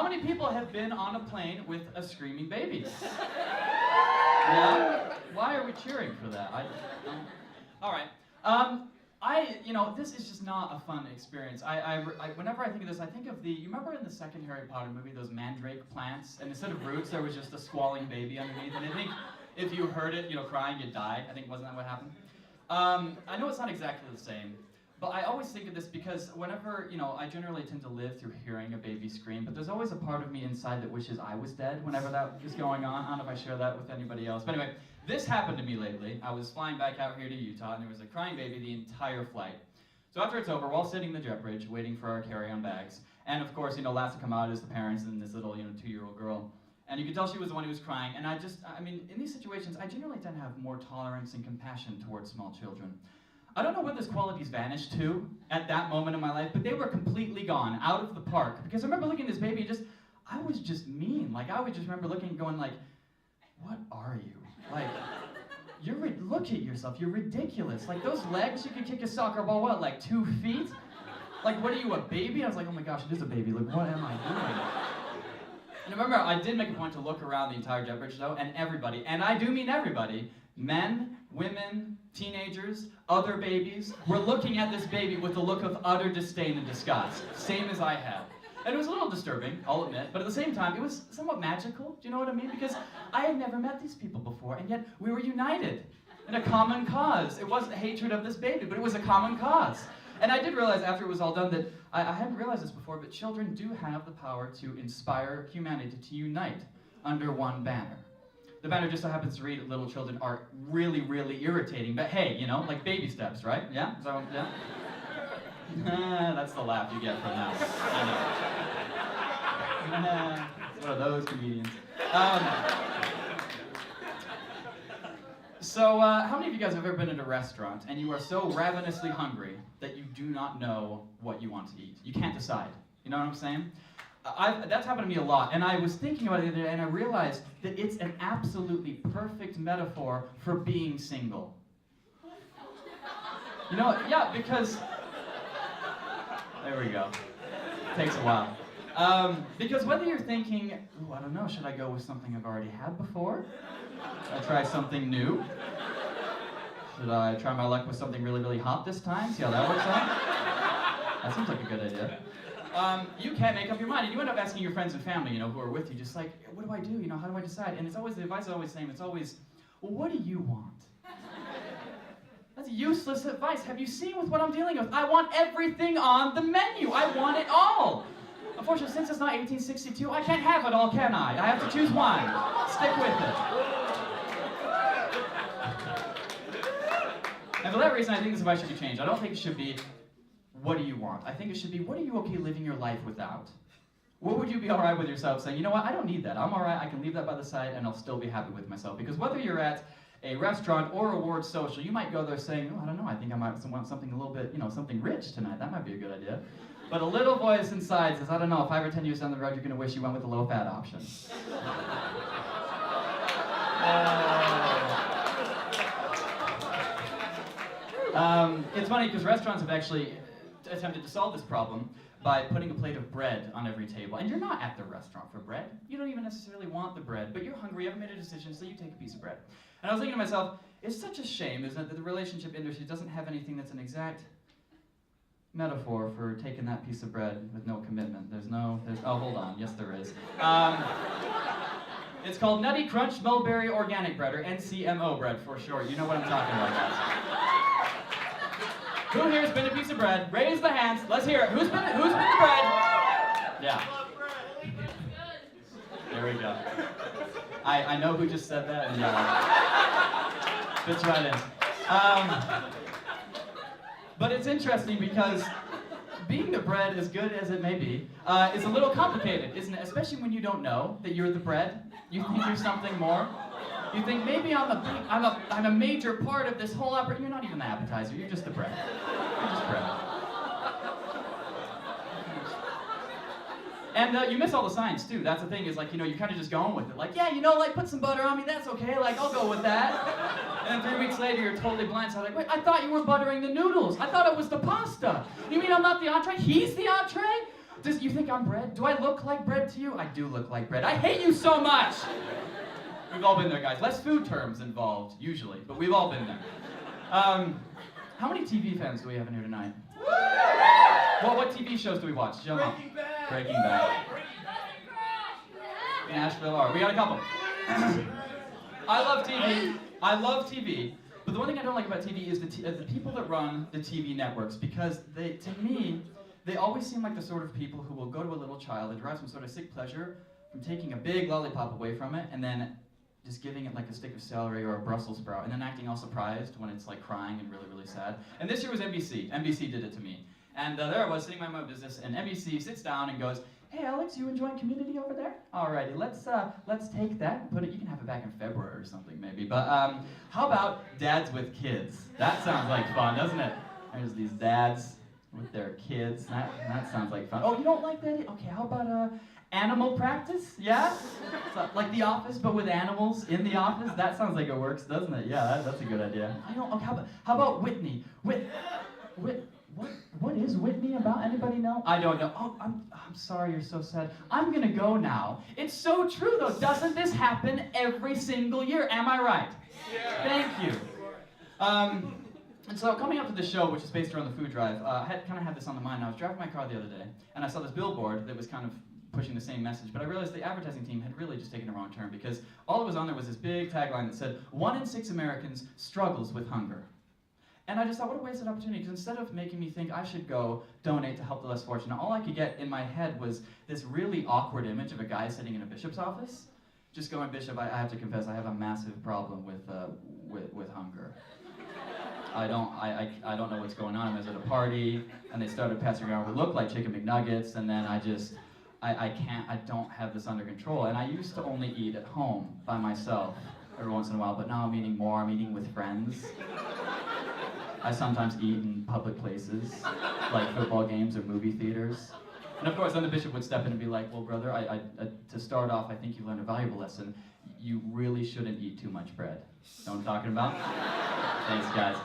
many people have been on a plane with a screaming baby? Yeah? Why are we cheering for that? All right. This is just not a fun experience. Whenever I think of this, I think of you remember in the second Harry Potter movie, those mandrake plants? And instead of roots, there was just a squalling baby underneath. And I think if you heard it, crying, you'd die. I think, wasn't that what happened? I know it's not exactly the same, but I always think of this because whenever, I generally tend to live through hearing a baby scream, but there's always a part of me inside that wishes I was dead whenever that is going on. I don't know if I share that with anybody else. But anyway, this happened to me lately. I was flying back out here to Utah, and there was a crying baby the entire flight. So after it's over, we're all sitting in the jet bridge waiting for our carry-on bags. And of course, last to come out is the parents and this little, 2-year-old girl. And you could tell she was the one who was crying. And in these situations, I generally tend to have more tolerance and compassion towards small children. I don't know where those qualities vanished to at that moment in my life, but they were completely gone, out of the park. Because I remember looking at this baby, I was just mean. I would just remember looking and going what are you? Look at yourself, you're ridiculous. Those legs, you could kick a soccer ball, 2 feet? What are you, a baby? I was oh my gosh, it is a baby, what am I doing? And remember, I did make a point to look around the entire jet bridge though, and everybody, and I do mean everybody, men, women, teenagers, other babies, were looking at this baby with a look of utter disdain and disgust, same as I had. And it was a little disturbing, I'll admit, but at the same time, it was somewhat magical, do you know what I mean? Because I had never met these people before, and yet we were united in a common cause. It wasn't hatred of this baby, but it was a common cause. And I did realize after it was all done that I hadn't realized this before, but children do have the power to inspire humanity to unite under one banner. The banner just so happens to read, little children are really, really irritating, but hey, like baby steps, right? Yeah? So, yeah? That's the laugh you get from that. I know. It's one of those comedians. So, how many of you guys have ever been in a restaurant and you are so ravenously hungry that you do not know what you want to eat? You can't decide. You know what I'm saying? That's happened to me a lot, and I was thinking about it the other day, and I realized that it's an absolutely perfect metaphor for being single. Yeah, because... There we go. Takes a while. Because whether you're thinking, ooh, I don't know, should I go with something I've already had before? Should I try something new? Should I try my luck with something really, really hot this time? See how that works out? That seems like a good idea. You can't make up your mind, and you end up asking your friends and family, who are with you, just what do I do? How do I decide? And it's always, the advice is always the same, it's always, well, what do you want? That's useless advice. Have you seen with what I'm dealing with? I want everything on the menu. I want it all. Unfortunately, since it's not 1862, I can't have it all, can I? I have to choose one. Stick with it. And for that reason, I think this advice should be changed. I don't think it should be, what do you want? I think it should be, what are you okay living your life without? What would you be all right with yourself saying, you know what, I don't need that. I'm all right. I can leave that by the side, and I'll still be happy with myself. Because whether you're at a restaurant or a ward social, you might go there saying, oh, I don't know, I think I might want something a little bit, something rich tonight. That might be a good idea. But a little voice inside says, I don't know, 5 or 10 years down the road, you're going to wish you went with the low-fat option. It's funny because restaurants have actually attempted to solve this problem by putting a plate of bread on every table. And you're not at the restaurant for bread. You don't even necessarily want the bread, but you're hungry, you haven't made a decision, so you take a piece of bread. And I was thinking to myself, it's such a shame, isn't it, that the relationship industry doesn't have anything that's an exact metaphor for taking that piece of bread with no commitment. Oh, hold on, yes there is. It's called Nutty Crunch Mulberry Organic Bread, or NCMO bread for short. You know what I'm talking about, guys. Who here's been a piece of bread? Raise the hands. Let's hear it. Who's been the bread? Yeah. There we go. I know who just said that, and fits right in. But it's interesting because being the bread, as good as it may be, is a little complicated, isn't it? Especially when you don't know that you're the bread. You think you're something more. You think maybe I'm a major part of this whole operation. You're not even the appetizer. You're just the bread. You're just bread. And you miss all the signs too. That's the thing. Is you're kind of just going with it. Yeah, put some butter on me. That's okay. I'll go with that. And then 3 weeks later, you're totally blindsided. Wait, I thought you were buttering the noodles. I thought it was the pasta. You mean I'm not the entree? He's the entree? You think I'm bread? Do I look like bread to you? I do look like bread. I hate you so much! We've all been there, guys. Less food terms involved, usually, but we've all been there. How many TV fans do we have in here tonight? Well, what TV shows do we watch? Breaking Bad. Breaking Bad. Nashville. All right, we got a couple. I love TV. I love TV. But the one thing I don't like about TV is the people that run the TV networks, because to me, they always seem like the sort of people who will go to a little child and derive some sort of sick pleasure from taking a big lollipop away from it and then just giving it like a stick of celery or a Brussels sprout and then acting all surprised when it's like crying and really, really sad. And this year was NBC. NBC did it to me. And there I was sitting minding my business, and NBC sits down and goes, "Hey Alex, you enjoying Community over there? Alrighty, let's take that and put it. You can have it back in February or something maybe. But how about dads with kids? That sounds like fun, doesn't it? There's these dads with their kids. That sounds like fun. Oh, you don't like that? Okay, how about animal practice? Yeah, so, like The Office, but with animals in the office. That sounds like it works, doesn't it? Yeah, that's a good idea. I don't. Okay, how about Whitney? What is Whitney about? Anybody know? I don't know. Oh, I'm sorry you're so sad. I'm gonna go now. It's so true though. Doesn't this happen every single year? Am I right? Yeah. Thank you. And so coming up to the show, which is based around the food drive, I had this on the mind. I was driving my car the other day, and I saw this billboard that was kind of pushing the same message, but I realized the advertising team had really just taken a wrong turn, because all that was on there was this big tagline that said, 1 in 6 Americans struggles with hunger. And I just thought, what a wasted opportunity, because instead of making me think I should go donate to help the less fortunate, all I could get in my head was this really awkward image of a guy sitting in a bishop's office, just going, "Bishop, I have to confess, I have a massive problem with hunger. I don't know what's going on. I was at a party, and they started passing around what looked like chicken McNuggets, and then I don't have this under control. And I used to only eat at home by myself every once in a while, but now I'm eating more. I'm eating with friends. I sometimes eat in public places, like football games or movie theaters." And of course, then the bishop would step in and be like, "Well, brother, to start off, I think you've learned a valuable lesson. You really shouldn't eat too much bread." Know what I'm talking about? Thanks, guys.